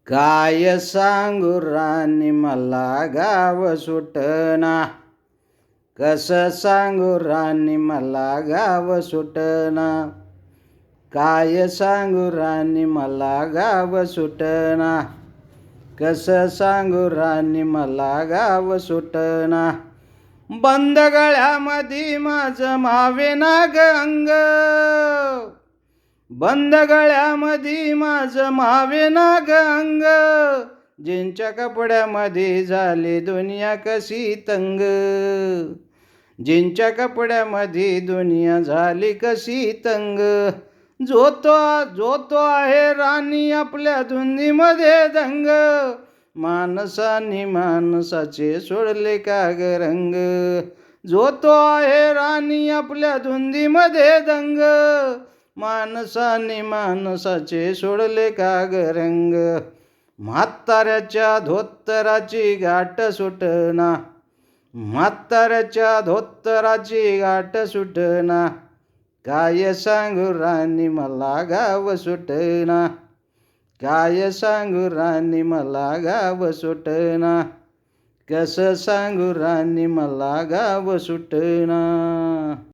काय सांगू राणी मला गाव सुटना, कसं सांगू राणी मला गाव सुटना. काय सांगू राणी मला गाव सुटना, कसं सांगू राणी मला गाव सुटना. बंद गळ्यामध्ये माझं मावेना ग अंग, बंद गळ्यामध्ये माझं मावेना ग अंग. जिंच्या कपड्यामध्ये झाली दुनिया कशी तंग, जिंच्या कपड्यामध्ये दुनिया झाली कशी तंग. जो तो आहे राणी आपल्या धुंदीमध्ये दंग, माणसाने माणसाचे सोडले का ग रंग. जो तो आहे राणी आपल्या धुंदीमध्ये दंग, माणसाने माणसाचे सोडले का ग रंग. म्हाताऱ्याच्या धोतराची गाठ सुटना, म्हाताऱ्याच्या धोतराची गाठ सुटना. काय सांगू राणी मला गाव सुटना, काय सांगू राणी मला गाव सुटना. कसं सांगू राणी मला गाव सुटना.